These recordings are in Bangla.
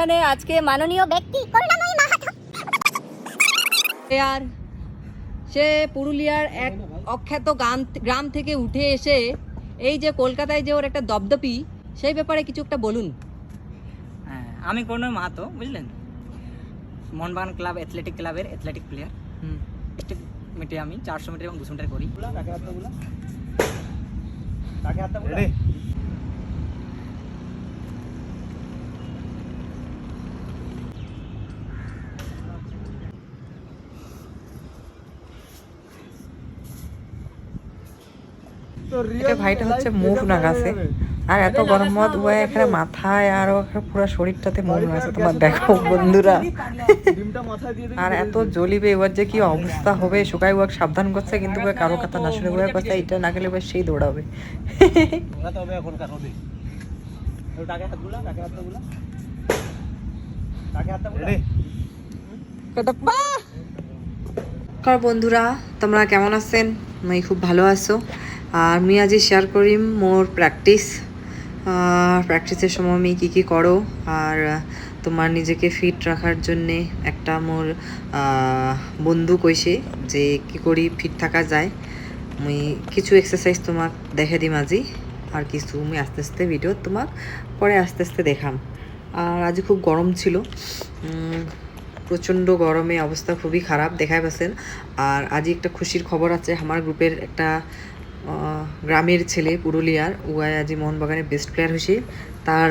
এখানে আজকে মাননীয় ব্যক্তি করুণাময়ী মাহাতো আর সে পুরুলিয়ার এক অখ্যাত গ্রাম থেকে উঠে এসে এই যে কলকাতায় যে ওর একটা দপদপি, সেই ব্যাপারে কিছু একটা বলুন। হ্যাঁ, আমি করুণাময়ী মাহাতো, বুঝলেন, মোহনবাগান ক্লাব অ্যাথলেটিক ক্লাবের অ্যাথলেটিক প্লেয়ার। ডিস্ট্রিক্ট মিটে আমি 400 মিটার এবং 200 মিটার করি। এটা ভাইটা হচ্ছে মুভ নাগাছে, আর এত গরম মত ও এখানে মাথায় আর পুরো শরীরটাতে মুভ নাগাছে। তোমার দেখো বন্ধুরা, আর এত জ্বলিবে এবার যে কি অবস্থা হবে। শুকাই ওয়াক সাবধান করছে, কিন্তু কারো কথা না শুনে ওয়াক কথা এটা না গেলে এবার সেই দৌড়াবে। বন্ধুরা তোমরা কেমন আছেন? আমি খুব ভালো আছো। আর আমি আজ শেয়ার করি মোর প্র্যাকটিসের সময় আমি কী কী করো, আর তোমার নিজেকে ফিট রাখার জন্যে একটা মোর বন্ধু কইছে যে কি করি ফিট থাকা যায়। আমি কিছু এক্সারসাইজ তোমাক দেখে দিম আজি, আর কিছু আমি আস্তে আস্তে ভিডিও তোমাক পরে আস্তে আস্তে দেখাম। আর আজ খুব গরম ছিল, প্রচণ্ড গরমে অবস্থা খুবই খারাপ দেখাই পাচ্ছেন। আর আজ একটা খুশির খবর আছে, আমার গ্রুপের একটা গ্রামের ছেলে পুরুলিয়ার, ও আজ মোহনবাগানের বেস্ট প্লেয়ার হয়েছে, তার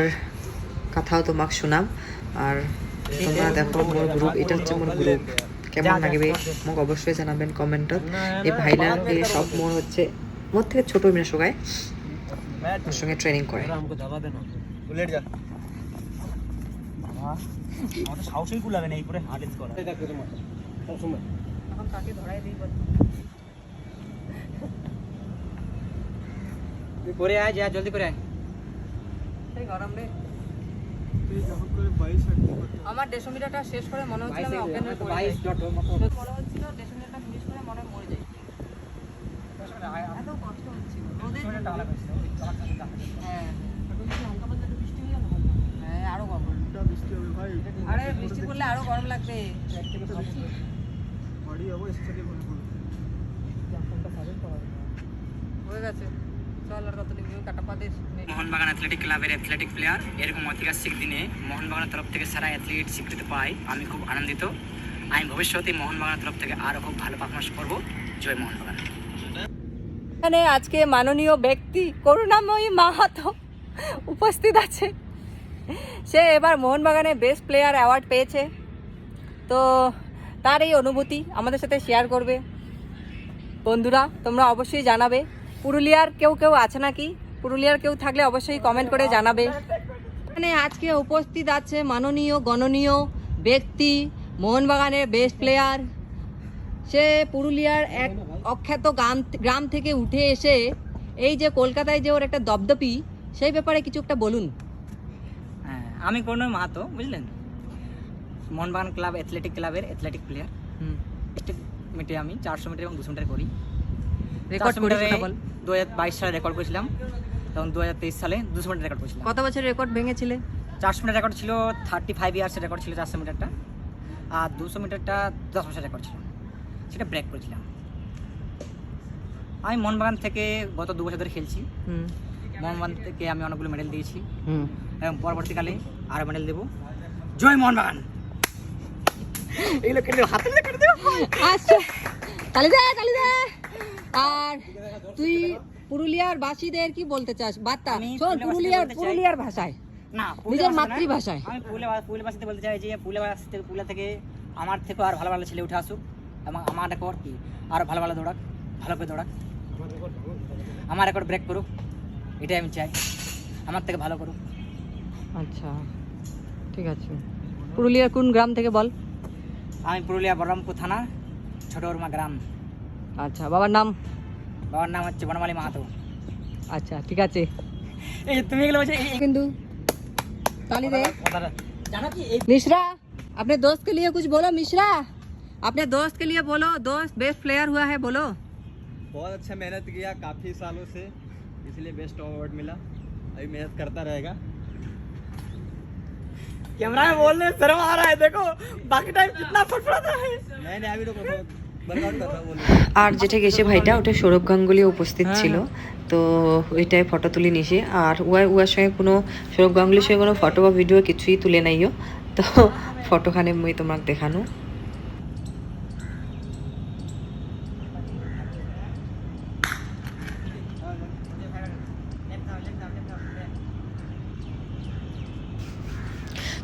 কথাও তোমাকে শোনাম। আর তোমরা দেখো মোর গ্রুপ, এটা হচ্ছে মোর গ্রুপ, কেমন লাগবে মোক অবশ্যই জানাবেন কমেন্টত। এই ভাইলা এই সব মোর হচ্ছে মোর থেকে ছোট মেয়ে সবাই ওর সঙ্গে ট্রেনিং করে। সাহসই কুলাবে না এই করে হার্ডেন্স করা। এখন কাকে ধরাই দিই বল, করে আয়, যা জলদি করে আয়। এই গরম রে। আমার 150 মিটারটা শেষ করে মনে হচ্ছিল আমি অজ্ঞান হয়ে পড়ে যাই। মনে হচ্ছিল 150 মিটারটা ফিনিশ করে মনে হয় মরে যাই, এত কষ্ট হচ্ছিল রোদে। হ্যাঁ হ্যাঁ, আরো গরম। আরে বৃষ্টি পড়লে আরো গরম লাগবে। হয়ে গেছে, চল আর কত নিয়ে কাটা পা দিস। মোহনবাগান অ্যাথলেটিক ক্লাবের অ্যাথলেটিক প্লেয়ার, এরকম ঐতিহাসিক দিনে মোহনবাগানের তরফ থেকে সারা অ্যাথলিট স্বীকৃতি পাই, আমি খুব আনন্দিত। আমি ভবিষ্যতে মোহনবাগানের তরফ থেকে আরও খুব ভালো পারফরমেন্স করবো। জয় মোহনবাগান। এখানে আজকে মাননীয় ব্যক্তি করুণাময়ী মাহাতো উপস্থিত আছে। সে এবার মোহনবাগানে বেস্ট প্লেয়ার অ্যাওয়ার্ড পেয়েছে, তো তার এই অনুভূতি আমাদের সাথে শেয়ার করবে। বন্ধুরা তোমরা অবশ্যই জানাবে, পুরুলিয়ার কেউ আছে নাকি, পুরুলিয়ার কেউ থাকলে অবশ্যই কমেন্ট করে জানাবে। এখানে আজকে উপস্থিত আছে মাননীয় গণনীয় ব্যক্তি, মোহনবাগানের বেস্ট প্লেয়ার। সে পুরুলিয়ার এক অখ্যাত গ্রাম থেকে উঠে এসে এই যে কলকাতায় যে ওর একটা দপদপি, সেই ব্যাপারে কিছু একটা বলুন। হ্যাঁ, আমি করুণাময়ী মাহাতো, বুঝলেন, মোহনবাগান ক্লাব অ্যাথলেটিক ক্লাবের অ্যাথলেটিক প্লেয়ার। ডিস্ট্রিক্ট মিটে আমি 400 মিটার এবং 200 মিটার করি। রেকর্ড করে বল। 2022 সালে রেকর্ড করেছিলাম, তখন 2023 সালে 200 মিটার রেকর্ড করেছিলাম। কত বছর রেকর্ড ভেঙেছিলে? 400 মিটার রেকর্ড ছিল 35 ইয়ার্সের রেকর্ড ছিল 400 মিটারটা, আর 200 মিটারটা 10 বছর রেকর্ড ছিল, সেটা ব্রেক করেছিলাম। আমি মোহনবাগান থেকে গত 2 বছর ধরে খেলছি। মোহনবাগান থেকে আমি অনেকগুলো মেডেল দিয়েছি, এবং পরবর্তীকালে আরও মেডেল দেবো। জয় মোহনবাগান। এইগুলো কেটে হাতে করে দেবো। আচ্ছা, তালি দে। আর তুই পুরুলিয়ার বাসীদের কি বলতে চাস বার্তা? শোন, পুরুলিয়ার ভাষায় না, নিজের মাতৃভাষায়। আমি পুরুলিয়াবাসীতে বলতে চাই যে পুরুলিয়া থেকে আমার থেকে আর ভালো ভালো ছেলে উঠে আসুক, এবং আমার রেকর্ড কি আরও ভালো দৌড়াক, ভালো করে দৌড়াক, আমার রেকর্ড ব্রেক করুক, এটাই আমি চাই, আমার থেকে ভালো করুক। আচ্ছা ঠিক আছে। পুরুলিয়ার কোন গ্রাম থেকে বল? আমি পুরুলিয়া বলরামপুর থানা ছোট উরমা গ্রাম। আচ্ছা, বাবার নাম? বাবার নাম হচ্ছে বনমালী মাহাতো। अच्छा ठीक আছে। এই তুমি এগুলো বলছো কিন্তু ताली दे। मिश्रा अपने दोस्त के लिए कुछ बोलो। मिश्रा अपने दोस्त के लिए बोलो, दोस्त बेस्ट प्लेयर हुआ है, बोलो। बहुत अच्छा मेहनत किया काफ़ी सालों से, इसलिए बेस्ट अवार्ड मिला। अभी मेहनत करता रहेगा। कैमरा में बोलने में शर्म आ रहा है, देखो बाकी टाइम कितना फटफटाता है। नहीं अभी तो वर्कआउट कर रहा हूँ बोलो। আর যেটা গেছে ভাইটা ওটা সৌরভ গাঙ্গুলি উপস্থিত ছিল, তো ওইটাই ফটো তুলে নিছি। আর উয়ার সঙ্গে কোনো সৌরভ গাঙ্গুলির সঙ্গে কোনো ফটো বা ভিডিও কিছুই তুলে নাইও, তো ফটোখানে মুই তোমাক দেখানো।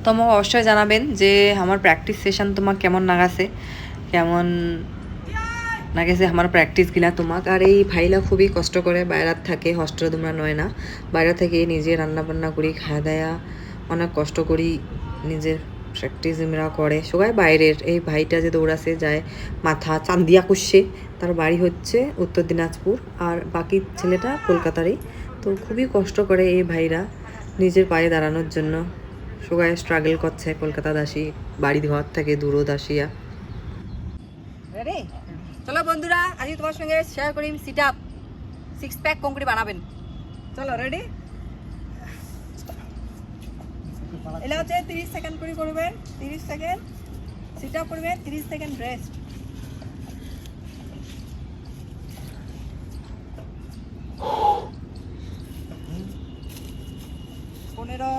তো আমাকে অবশ্যই জানাবেন যে আমার প্র্যাকটিস সেশন তোমাক কেমন লাগাছে, কেমন লাগেছে আমার প্র্যাকটিসগুলা তোমাক। আর এই ভাইলা খুবই কষ্ট করে, বাইরের থাকে, হস্টেলে তোমরা নয় না, বাইরে থেকে নিজে রান্না বান্না করি, খাওয়া দাওয়া অনেক কষ্ট করি, নিজের প্র্যাকটিস আমরা করে সবাই বাইরের। এই ভাইটা যে দৌড়াছে যায় মাথা চান্দিয়া কুসে, তার বাড়ি হচ্ছে উত্তর দিনাজপুর, আর বাকি ছেলেটা কলকাতারই। তো খুবই কষ্ট করে এই ভাইরা নিজের পায়ে দাঁড়ানোর জন্য, সবাই স্ট্রাগল করছে কলকাতা দাসী, বাড়ি ঘর থেকে দূরও দাসিয়া। রেডি? চলো বন্ধুরা, আজ তোমার সঙ্গে শেয়ার করি সিট আপ, 6 প্যাক কংক্রিট বানাবেন। চলো রেডি? এটা হচ্ছে 30 সেকেন্ড করে করবেন, 30 সেকেন্ড সিট আপ করবেন, 30 সেকেন্ড রেস্ট। পনেরো,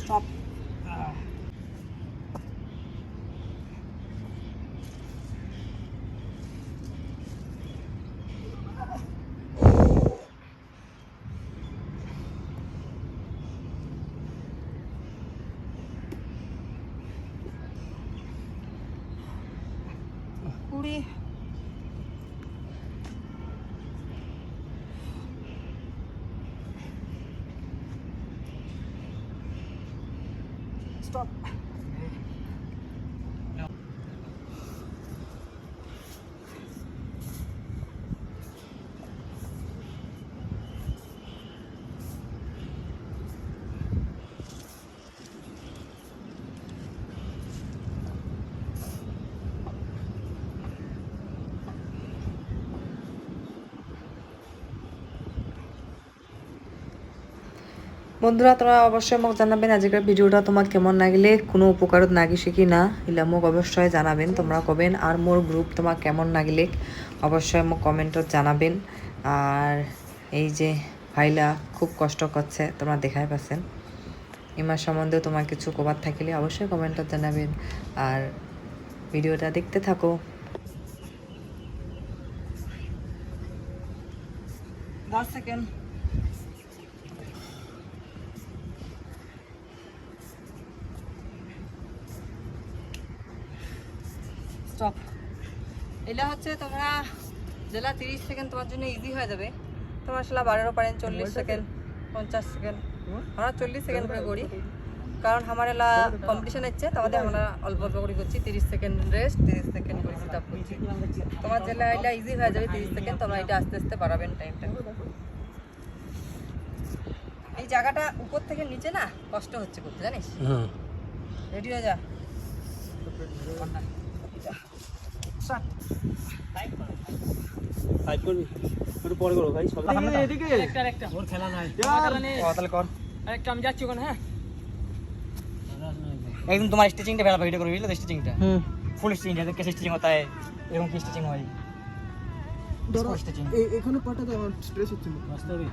stop. কুড়ি, stop. বন্ধুরা তোমরা অবশ্যই মোক জানাবেন আজকের ভিডিওটা তোমার কেমন লাগিলে, কোনো উপকারত লাগিছে কি না এলা মোক অবশ্যই জানাবেন, তোমরা কবেন। আর মোর গ্রুপ তোমার কেমন লাগিলে অবশ্যই মোক কমেন্টত জানাবেন। আর এই যে ভাইলা খুব কষ্ট করছে, তোমরা দেখাই পাচ্ছেন। ইমার সম্বন্ধে তোমার কিছু কবার থাকিলে অবশ্যই কমেন্টত জানাবেন, আর ভিডিওটা দেখতে থাকো। 10 সেকেন্ড। স্টপ। এটা হচ্ছে তোমরা যেটা 30 সেকেন্ড তোমার জন্য ইজি হয়ে যাবে, তোমরা সেটা 12 পারেন 40 সেকেন্ড, 50 সেকেন্ড, আমরা 40 সেকেন্ড করে করি, কারণ আমার এলা কম্পিটিশন হচ্ছে, তোমাদের আমরা অল্প অল্প করে করছি। 30 সেকেন্ড রেস্ট, 30 সেকেন্ড করে সিট আপ করছি। তোমার যেটা এটা ইজি হয়ে যাবে 30 সেকেন্ড, তোমরা এটা আস্তে আস্তে বাড়াবেন টাইমটা। এই জায়গাটা উপর থেকে নিচে না কষ্ট হচ্ছে করতে, জানিস? রেডি হয়ে যা। ফাইট করবি একটু পরে করো ভাই, সবাই এদিকে একটা ওর খেলা নাই তাহলে কর একটা। আমি যাচ্ছি ওখানে। হ্যাঁ একদম তোমার স্টিচিংটা ভালো ভিডিও করবি, বুঝলে? স্টিচিংটা ফুল স্টিচিং, যাতে कैसे স্টিচিং होता है, এরকম কি স্টিচিং হয় ধরো স্টিচিং। এখানে পাটা দাও, স্ট্রেস হচ্ছে না বাস্তবে।